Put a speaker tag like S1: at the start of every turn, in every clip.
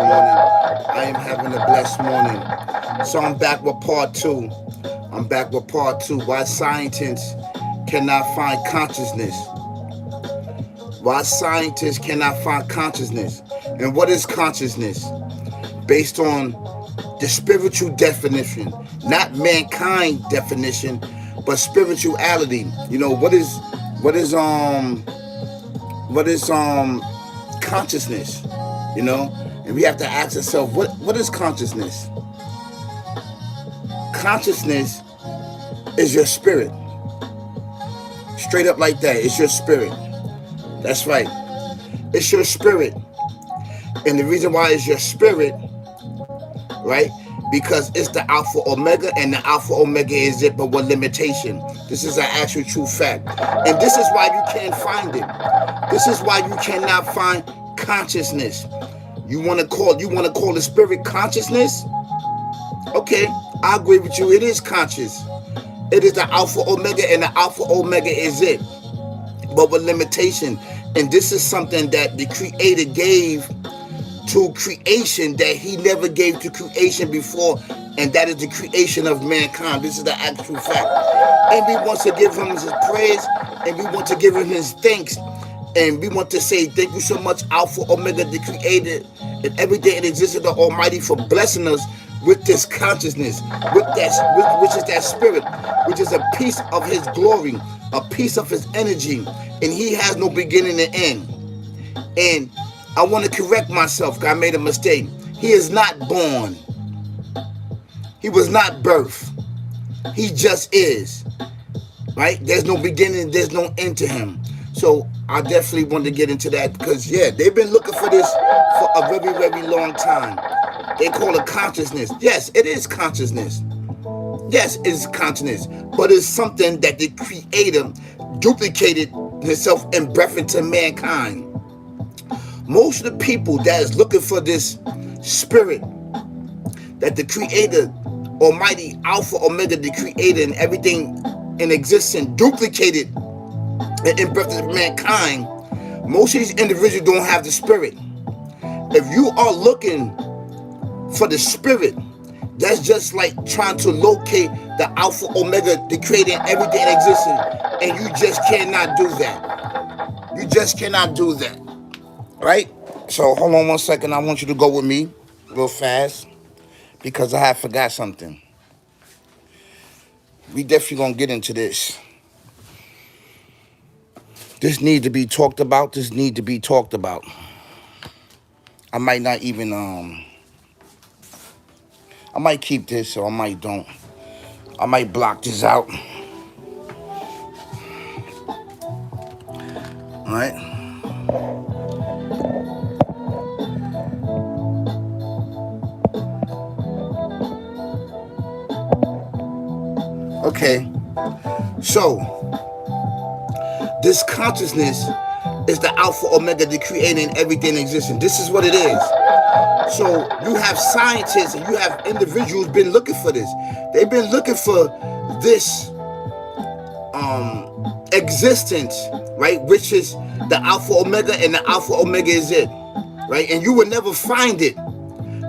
S1: morning. I am having a blessed morning. So I'm back with part two. Why scientists cannot find consciousness. Why scientists cannot find consciousness. And what is consciousness? Based on the spiritual definition, not mankind definition, but spirituality. You know, what is consciousness? You know? And we have to ask ourselves, what is consciousness? Consciousness is your spirit. Straight up like that. It's your spirit. That's right. It's your spirit. And the reason why it's your spirit, right? Because it's the Alpha Omega, and the Alpha Omega is it, but with limitation. This is an actual true fact. And this is why you can't find it. This is why you cannot find consciousness. You want to call the spirit consciousness? Okay, I agree with you. It is conscious. It is the Alpha Omega, and the Alpha Omega is it, but with limitation. And this is something that the Creator gave to creation that he never gave to creation before, and that is the creation of mankind. This is the actual fact. And we want to give him his praise, and we want to give him his thanks, and we want to say thank you so much, Alpha Omega, the Creator, and everything that existed, the Almighty, for blessing us with this consciousness, which is that spirit, which is a piece of his glory, a piece of his energy, and he has no beginning and end. And I want to correct myself because I made a mistake. He is not born. He was not birthed. He just is. Right? There's no beginning, there's no end to him. So I definitely want to get into that because, yeah, they've been looking for this for a very, very long time. They call it consciousness. Yes, it is consciousness. Yes, it is consciousness. But it's something that the Creator duplicated himself and breathed into mankind. Most of the people that is looking for this spirit that the Creator, Almighty, Alpha, Omega, the Creator, and everything in existence duplicated and breathed mankind, most of these individuals don't have the spirit. If you are looking for the spirit, that's just like trying to locate the Alpha, Omega, the Creator, and everything in existence, and you just cannot do that. You just cannot do that. Right? So hold on one second. I want you to go with me real fast because I have forgot something. We definitely gonna get into this. This need to be talked about. I might not even I might keep this or I might don't. I might block this out. All right. Okay, so this consciousness is the Alpha Omega, the Creator, and everything existing. This is what it is. So you have scientists and you have individuals been looking for this. They've been looking for this existence, right? Which is the Alpha Omega, and the Alpha Omega is it, right? And you will never find it.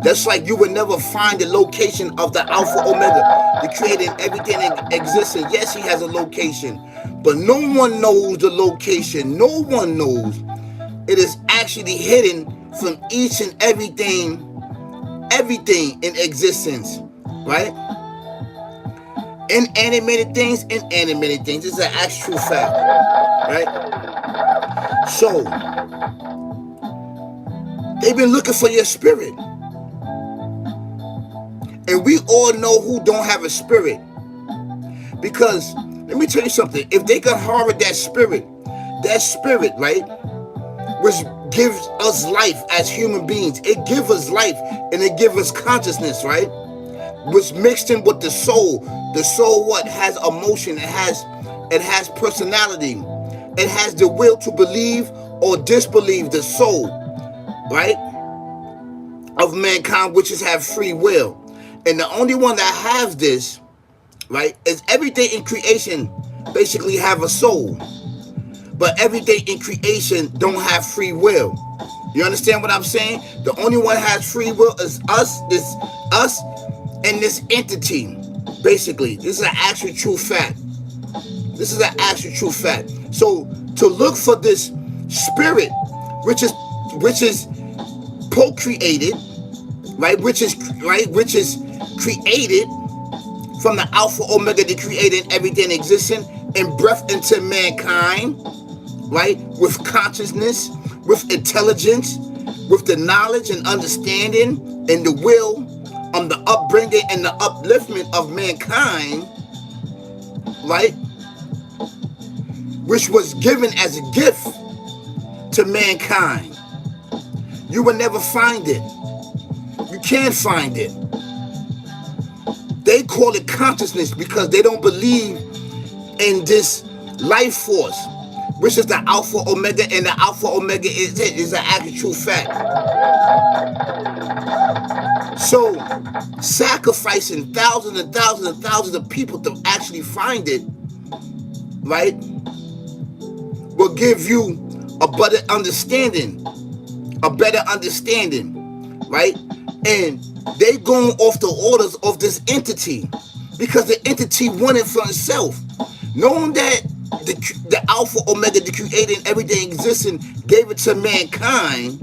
S1: That's like you would never find the location of the Alpha Omega, the Creator, and everything in existence. Yes, he has a location, but no one knows the location. No one knows. It is actually hidden from each and everything in existence, right? Inanimated things, inanimated things. This is an actual fact, right? So, they've been looking for your spirit. And we all know who don't have a spirit. Because, let me tell you something. If they could harbor that spirit, right, which gives us life as human beings. It gives us life and it gives us consciousness, right? Which mixed in with the soul. The soul what? Has emotion. It has personality. It has the will to believe or disbelieve, the soul, right, of mankind, which is have free will. And the only one that has this, right, is everything in creation basically have a soul. But everything in creation don't have free will. You understand what I'm saying? The only one that has free will is us, and this entity. Basically, this is an actual true fact. This is an actual true fact. So to look for this spirit, which is procreated, right? Which is created from the Alpha Omega, the creating everything existing, and breath into mankind, right? With consciousness, with intelligence, with the knowledge and understanding and the will on the upbringing and the upliftment of mankind, right? Which was given as a gift to mankind. You will never find it. You can't find it. They call it consciousness because they don't believe in this life force, which is the Alpha Omega, and the Alpha Omega is an actual fact. So sacrificing thousands and thousands and thousands of people to actually find it, right, will give you a better understanding, right? And they going off the orders of this entity because the entity wanted for itself, knowing that the Alpha Omega, the creating everything existing, gave it to mankind.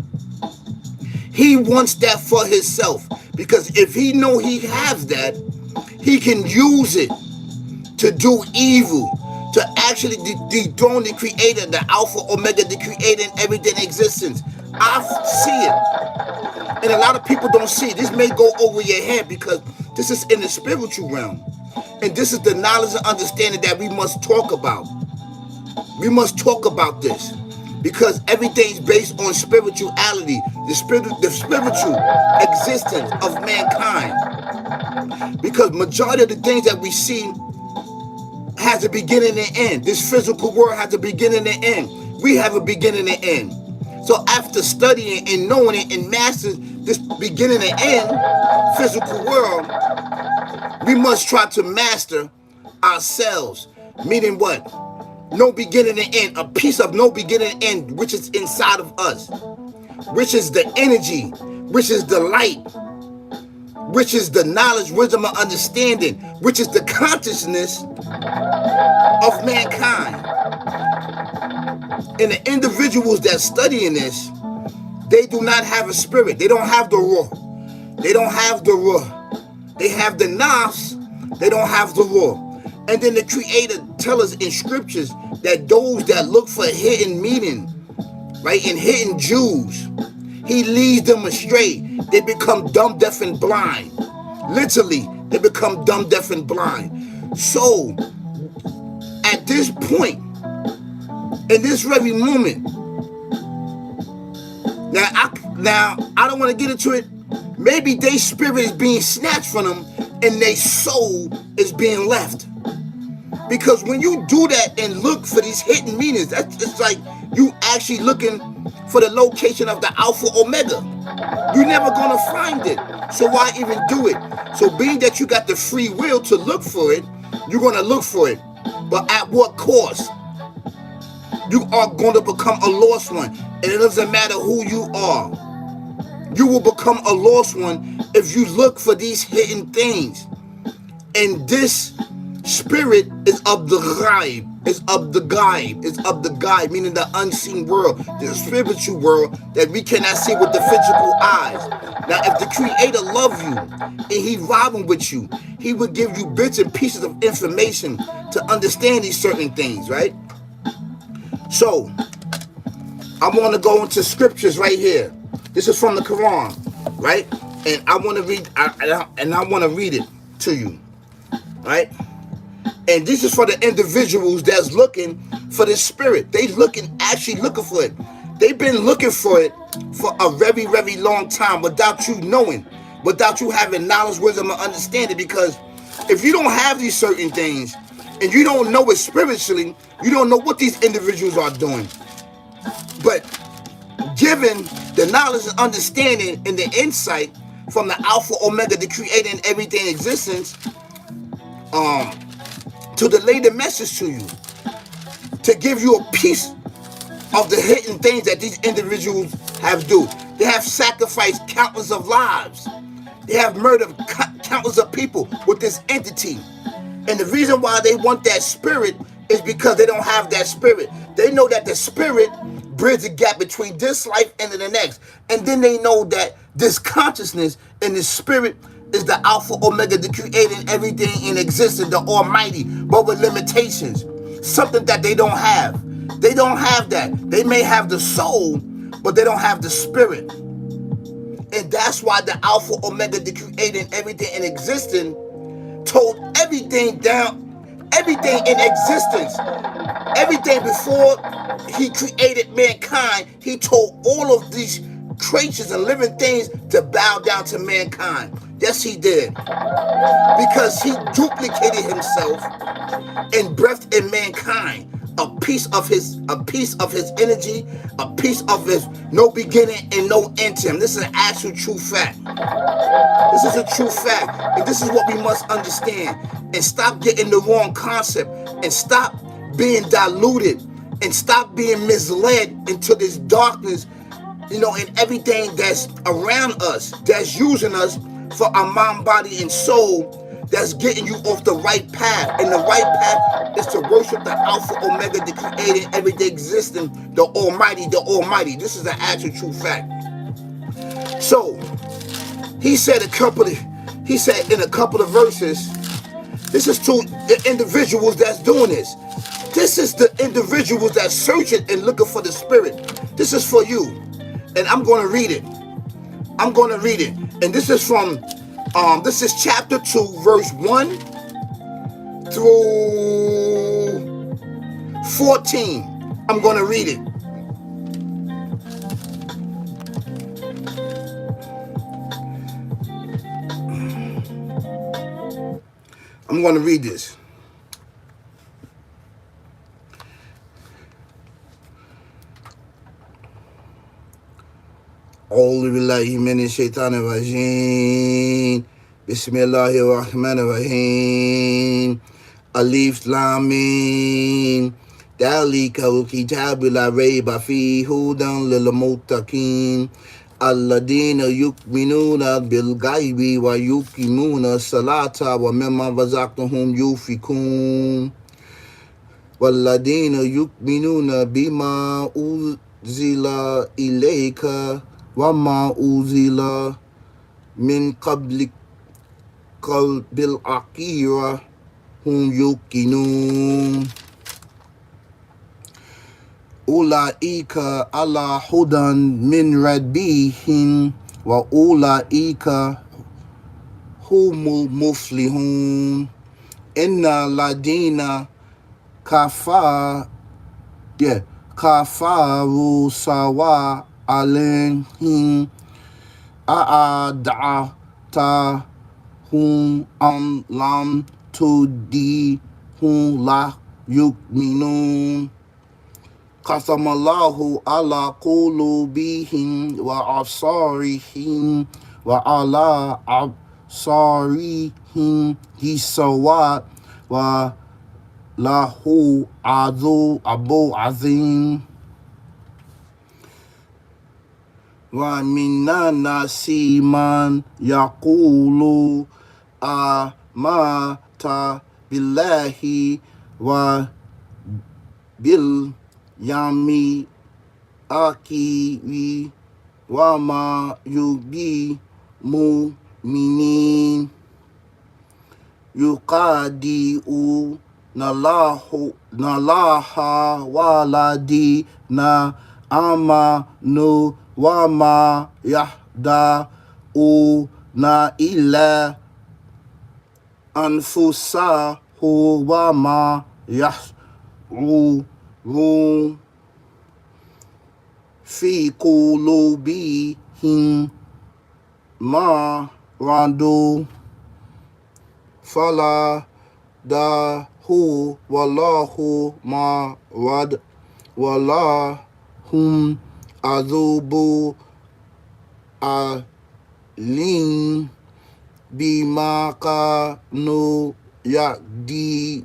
S1: He wants that for himself, because if he know he has that, he can use it to do evil, to actually dethrone the creator, the Alpha Omega, the creating everything existence. I see it, and a lot of people don't see it. This may go over your head because this is in the spiritual realm, and this is the knowledge and understanding that we must talk about. We must talk about this because everything's based on spirituality, the spiritual existence of mankind. Because majority of the things that we see has a beginning and end. This physical world has a beginning and end. We have a beginning and end. So after studying and knowing it and mastering this beginning and end physical world, we must try to master ourselves. Meaning what? No beginning and end. A piece of no beginning and end, which is inside of us, which is the energy, which is the light, which is the knowledge, wisdom, and understanding, which is the consciousness of mankind. And the individuals that studying this, they do not have a spirit. They don't have the raw. They don't have the raw. They have the nafs. They don't have the raw. And then the Creator tells us in scriptures that those that look for hidden meaning, right, and hidden Jews, he leads them astray. They become dumb, deaf, and blind. Literally, they become dumb, deaf, and blind. So, at this point, in this very moment, now I don't want to get into it. Maybe their spirit is being snatched from them, and their soul is being left. Because when you do that and look for these hidden meanings, it's like you actually looking for the location of the Alpha Omega. You're never going to find it. So why even do it? So being that you got the free will to look for it, you're going to look for it. But at what cost? You are going to become a lost one. And it doesn't matter who you are. You will become a lost one if you look for these hidden things. And this spirit is of the ghaib, is of the gaib, is of the gaib, meaning the unseen world, the spiritual world that we cannot see with the physical eyes. Now, if the Creator loves you and he vibing with you, he will give you bits and pieces of information to understand these certain things, right? So, I want to go into scriptures right here. This is from the Quran, right? And I want to read, I want to read it to you, right? And this is for the individuals that's looking for the spirit. They actually looking for it. They've been looking for it for a very, very long time without you knowing, without you having knowledge, wisdom, and understanding. Because if you don't have these certain things and you don't know it spiritually, you don't know what these individuals are doing. But given the knowledge and understanding and the insight from the Alpha Omega, the creating everything existence, to delay the message to you, to give you a piece of the hidden things that these individuals have do. They have sacrificed countless of lives. They have murdered countless of people with this entity. And the reason why they want that spirit is because they don't have that spirit. They know that the spirit bridges the gap between this life and the next. And then they know that this consciousness and this spirit is the Alpha Omega, the creating everything in existence, the Almighty, but with limitations. Something that they don't have. They don't have that. They may have the soul, but they don't have the spirit. And that's why the Alpha Omega, the creating everything in existence, told everything down, everything in existence, everything before he created mankind. He told all of these creatures and living things to bow down to mankind. Yes, he did. Because he duplicated himself and breathed in mankind a piece of his energy, a piece of his no beginning and no end to him. This is an actual true fact. This is a true fact. And this is what we must understand. And stop getting the wrong concept. And stop being diluted. And stop being misled into this darkness, and everything that's around us, that's using us for our mind, body, and soul, that's getting you off the right path. And the right path is to worship the Alpha Omega, the creating everything existing, the Almighty, the Almighty. This is an actual true fact. So he said in a couple of verses, this is to the individuals that's doing this. This is the individuals that's searching and looking for the spirit. This is for you. And I'm going to read it. And this is from this is chapter 2, verse 1 through 14. I'm going to read it. I'm going to read this. أعوذ بالله من الشيطان الرجيم بسم الله الرحمن الرحيم ألف لام ميم ذلك الكتاب لا ريب فيه هدى للمتقين الذين يؤمنون بالغيب ويقيمون الصلاة ومما رزقناهم ينفقون والذين يؤمنون بما أنزل إليك وما أنزل من قبلك بالآخرة هم يوقنون أولئك على هدى من ربهم وأولئك هم المفلحون إن الذين كفروا سواء عليهم أأنذرتهم أم لم تنذرهم لا يؤمنون ختم الله على قلوبهم وأبصارهم وعلى أبصارهم غشاوة وله عذاب عظيم ومن الناس من يقول آمنت بالله وباليوم الآخر وما يؤمن مؤمنين يخادعون الله والذين آمنوا وما يخدعون إلا أنفسهم وما يشعرون في قلوبهم مرض فلا دعوا والله مرض ولا هم عذاب أليم بما كانوا يكذبون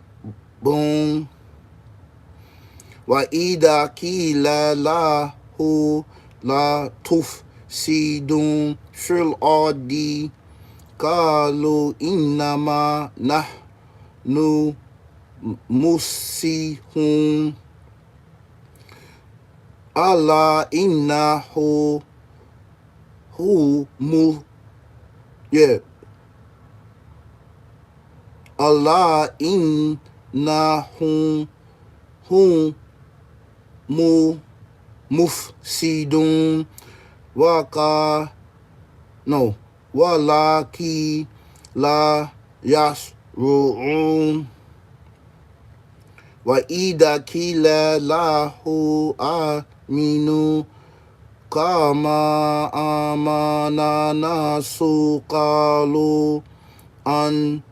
S1: Wa ida kila lahu la tufsidun fil ardi qalu innama nahnu musihun Allah innahu hu mu yeah Allah innahum hum mu mufsidun waka no walaki la yasru'un wa ida kila lahu aminu kama amana nasu qalu an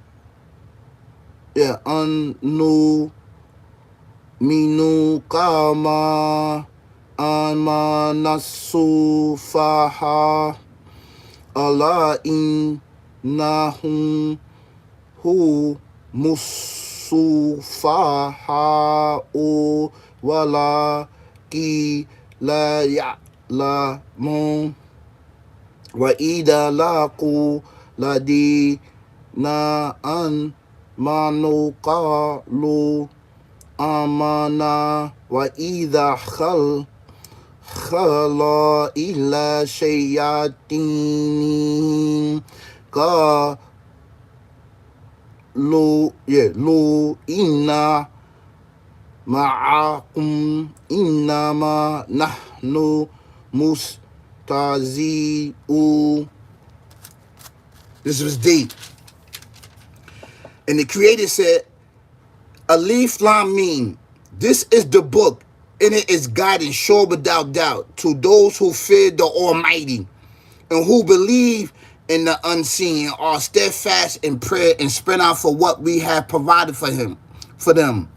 S1: nu minu kama amanasu faha ala innahum hu musufaha'u walaki la ya'lamun wa ida laqu ladina an manu qalu amana wa idha khala ila shayatin qalu inna ma'akum innama nahnu mustazi'u. This was deep. And the Creator said, Alif Lam Mim, this is the book, and it is guidance sure without doubt to those who fear the Almighty and who believe in the unseen and are steadfast in prayer and spread out for what we have provided for them.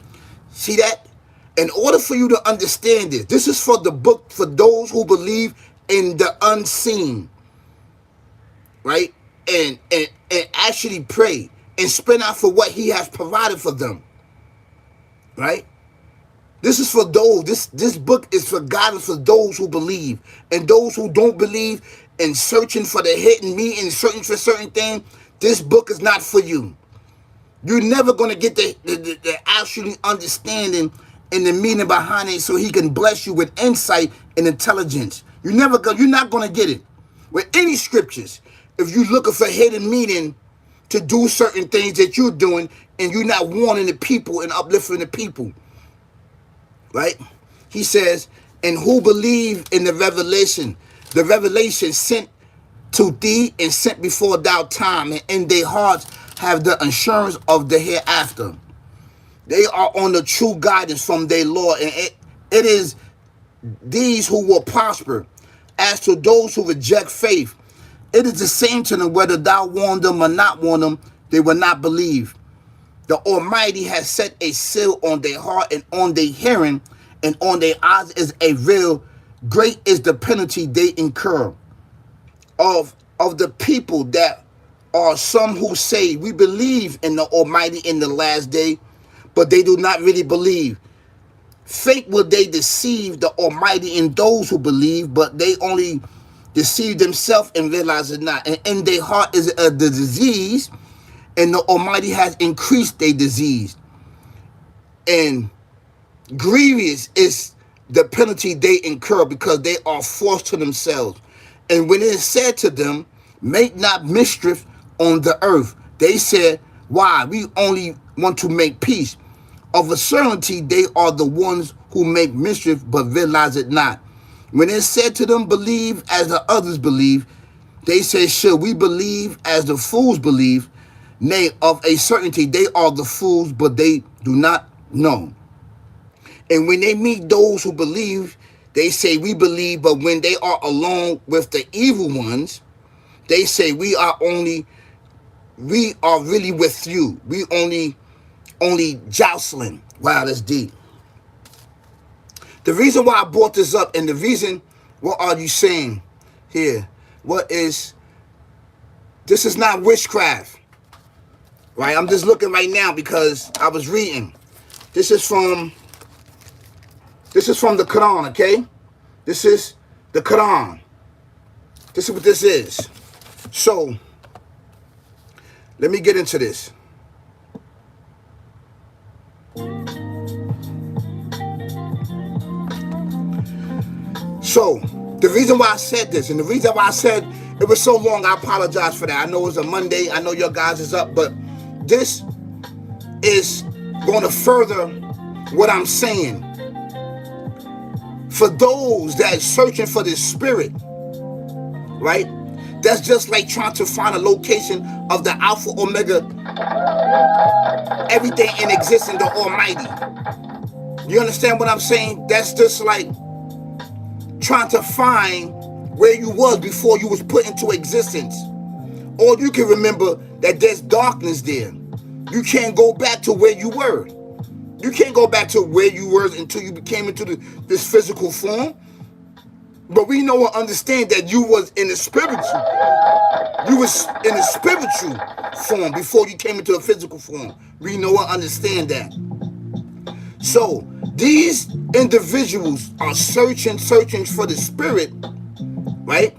S1: See that? In order for you to understand this is for the book for those who believe in the unseen, right? And actually pray and spend out for what he has provided for them, right? This is for those, this book is for guidance for those who believe, and those who don't believe and searching for the hidden meaning, searching for certain things, this book is not for you. You're never going to get the actually understanding and the meaning behind it so he can bless you with insight and intelligence. You're not going to get it with any scriptures. If you're looking for hidden meaning to do certain things that you're doing and you're not warning the people and uplifting the people, right? He says, and who believe in the revelation sent to thee and sent before thou time, and in their hearts have the assurance of the hereafter. They are on the true guidance from their Lord, and it is these who will prosper. As to those who reject faith, it is the same to them whether thou warn them or not warn them, they will not believe. The Almighty has set a seal on their heart and on their hearing, and on their eyes is a veil. Great is the penalty they incur. Of the people that are some who say we believe in the Almighty in the last day, but they do not really believe. Fake will they deceive the Almighty in those who believe, but they only deceive themselves and realize it not. And in their heart is the disease, and the Almighty has increased their disease. And grievous is the penalty they incur because they are forced to themselves. And when it is said to them, make not mischief on the earth, they said, why? We only want to make peace. Of a certainty, they are the ones who make mischief, but realize it not. When it said to them, believe as the others believe, they say, should we believe as the fools believe? Nay, of a certainty, they are the fools, but they do not know. And when they meet those who believe, they say, we believe, but when they are alone with the evil ones, they say, we are really with you. We only jostling. Wow, that's deep. The reason why I brought this up, and the reason, what are you saying here? This is not witchcraft, right? I'm just looking right now because I was reading. This is from This is from the Quran, okay? This is the Quran. This is what this is. So, let me get into this. So, the reason why I said this, and the reason why I said it was so long, I apologize for that. I know it was a Monday. I know your guys is up, but this is going to further what I'm saying. For those that are searching for this spirit, right? That's just like trying to find a location of the Alpha Omega, everything in existence, the Almighty. You understand what I'm saying? That's just like trying to find where you was before you was put into existence. Or you can remember that there's darkness there. You can't go back to where you were. You can't go back to where you were until you came into this physical form. But we know and understand that you was in the spiritual. You was in the spiritual form before you came into a physical form. We know and understand that. So these individuals are searching for the spirit, right?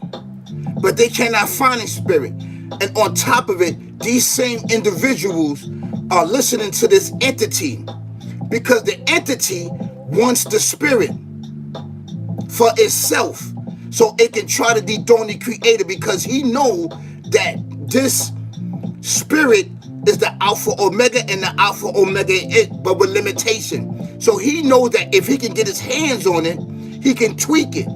S1: But they cannot find a spirit. And on top of it, these same individuals are listening to this entity because the entity wants the spirit for itself, so it can try to dethrone the creator, because he know that this spirit is the Alpha Omega, and the Alpha Omega is it, but with limitation. So he knows that if he can get his hands on it, he can tweak it.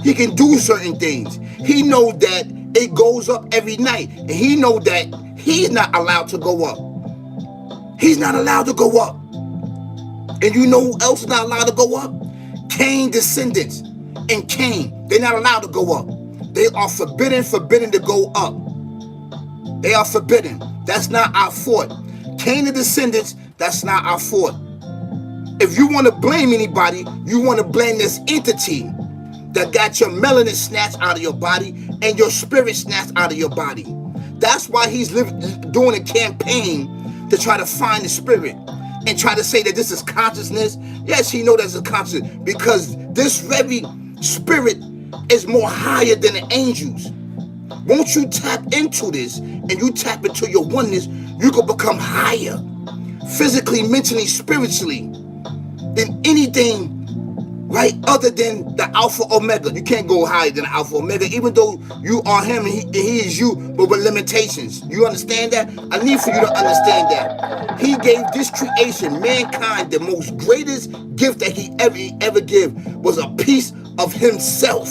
S1: He can do certain things. He knows that it goes up every night, and he knows that he's not allowed to go up. He's not allowed to go up. And you know who else is not allowed to go up? Cain descendants and Cain. They're not allowed to go up. They are forbidden to go up. They are forbidden. That's not our fault. Cain and descendants, that's not our fault. If you want to blame anybody, you want to blame this entity that got your melanin snatched out of your body and your spirit snatched out of your body. That's why he's doing a campaign to try to find the spirit and try to say that this is consciousness. Yes, he knows that's a consciousness, because this very spirit is more higher than the angels. Once you tap into this and you tap into your oneness, you can become higher, physically, mentally, spiritually, than anything, right, other than the Alpha Omega. You can't go higher than the Alpha Omega, even though you are him and he is you, but with limitations. You understand that? I need for you to understand that. He gave this creation, mankind, the most greatest gift that he ever gave was a piece of himself.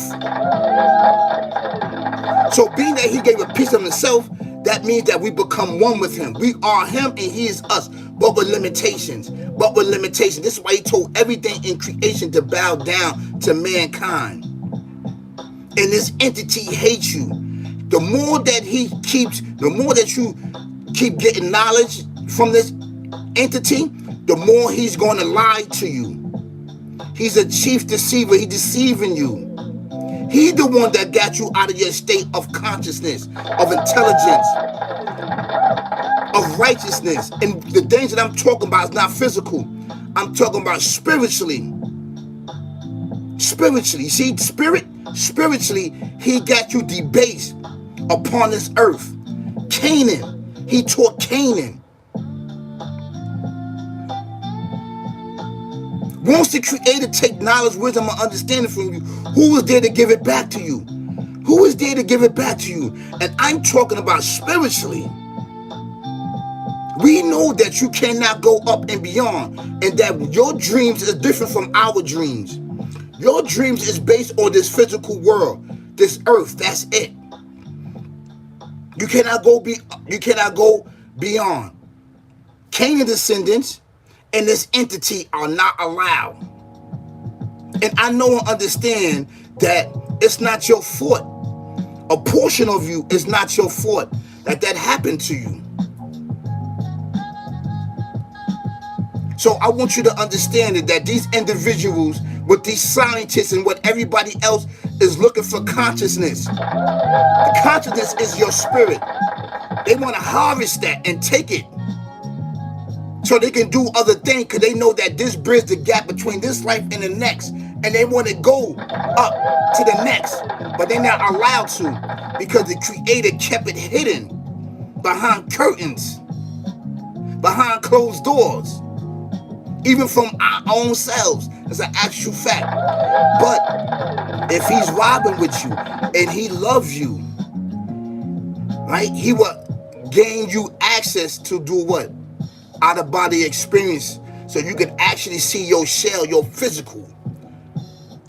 S1: So being that he gave a piece of himself, that means that we become one with him. We are him and he is us, but with limitations. This is why he told everything in creation to bow down to mankind. And this entity hates you. The more that you keep getting knowledge from this entity, the more he's going to lie to you. He's a chief deceiver. He's deceiving you. He's the one that got you out of your state of consciousness, of intelligence, of righteousness. And the things that I'm talking about is not physical. I'm talking about spiritually. Spiritually. See, spiritually, he got you debased upon this earth. Canaan. He taught Canaan. Once the Creator take knowledge, wisdom, and understanding from you, who is there to give it back to you? Who is there to give it back to you? And I'm talking about spiritually. We know that you cannot go up and beyond, and that your dreams is different from our dreams. Your dreams is based on this physical world, this earth. That's it. You cannot go beyond. Cain descendants and this entity are not allowed. And I know and understand that it's not your fault. A portion of you is not your fault that happened to you. So I want you to understand that these individuals, with these scientists and what everybody else is looking for consciousness. The consciousness is your spirit. They want to harvest that and take it so they can do other things, because they know that this bridges the gap between this life and the next, and they want to go up to the next, but they're not allowed to, because the Creator kept it hidden behind curtains, behind closed doors, even from our own selves. It's an actual fact. But if he's robbing with you and he loves you, right, he will gain you access to do what? Out of body experience, so you can actually see your shell, your physical.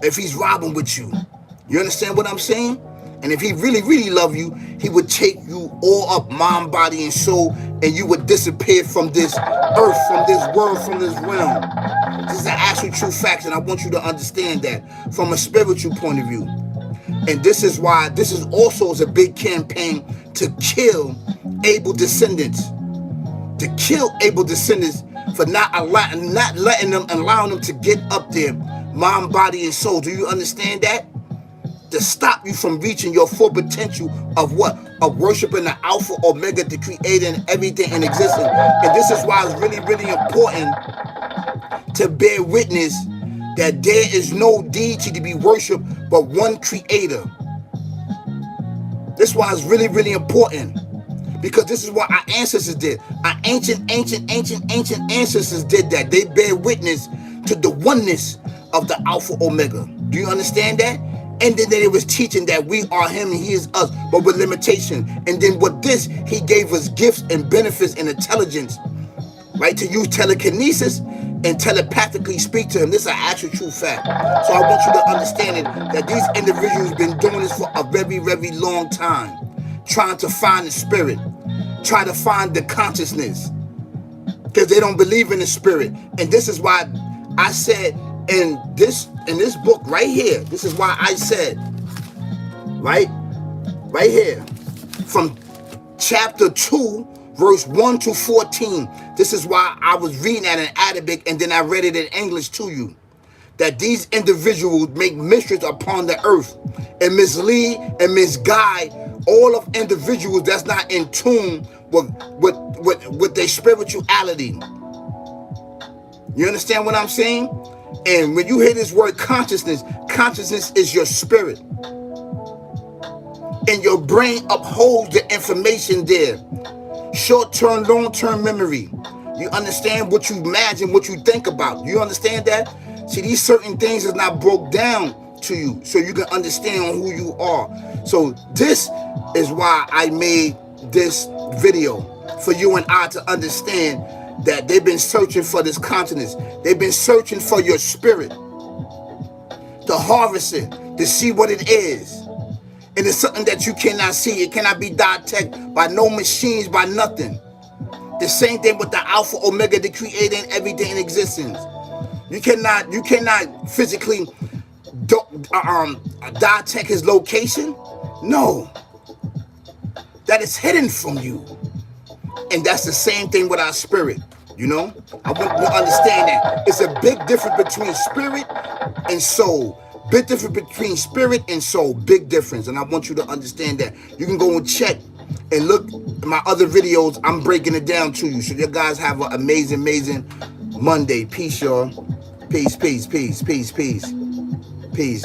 S1: If he's robbing with you, you understand what I'm saying? And if he really, really love you, he would take you all up, mind, body, and soul, and you would disappear from this earth, from this world, from this realm. This is an actual true fact, and I want you to understand that from a spiritual point of view. And this is why this is also a big campaign to kill able descendants. To kill able descendants for not letting them, allowing them to get up there, mind, body, and soul. Do you understand that? To stop you from reaching your full potential of what? Of worshiping the Alpha, Omega, the Creator, and everything in existence. And this is why it's really, really important to bear witness that there is no deity to be worshipped but one Creator. This is why it's really, really important. Because this is what our ancestors did. Our ancient ancestors did that. They bear witness to the oneness of the Alpha Omega. Do you understand that? And then they was teaching that we are him and he is us, but with limitation. And then with this, he gave us gifts and benefits and intelligence, right? To use telekinesis and telepathically speak to him. This is an actual true fact. So I want you to understand it, that these individuals been doing this for a very, very long time. Trying to find the spirit, try to find the consciousness, because they don't believe in the spirit. And this is why I said in this book right here, this is why I said, right here, from chapter 2, verse 1 to 14, this is why I was reading that in Arabic and then I read it in English to you. That these individuals make mysteries upon the earth and mislead and misguide all of individuals that's not in tune with their spirituality. You understand what I'm saying? And when you hear this word consciousness, consciousness is your spirit. And your brain upholds the information there. Short-term, long-term memory. You understand what you imagine, what you think about. You understand that? See, these certain things is not broke down to you so you can understand who you are. So this is why I made this video, for you and I to understand that they've been searching for this consciousness. They've been searching for your spirit, to harvest it, to see what it is. And it's something that you cannot see. It cannot be dissected by no machines, by nothing. The same thing with the Alpha, Omega, the Creator, and everything in existence. You cannot physically dissect his location. No. That is hidden from you. And that's the same thing with our spirit. You know? I want you to understand that. It's a big difference between spirit and soul. Big difference between spirit and soul. Big difference. And I want you to understand that. You can go and check and look at my other videos. I'm breaking it down to you. So you guys have an amazing, amazing Monday. Peace, y'all. Peace, peace, peace, peace, peace. Peace.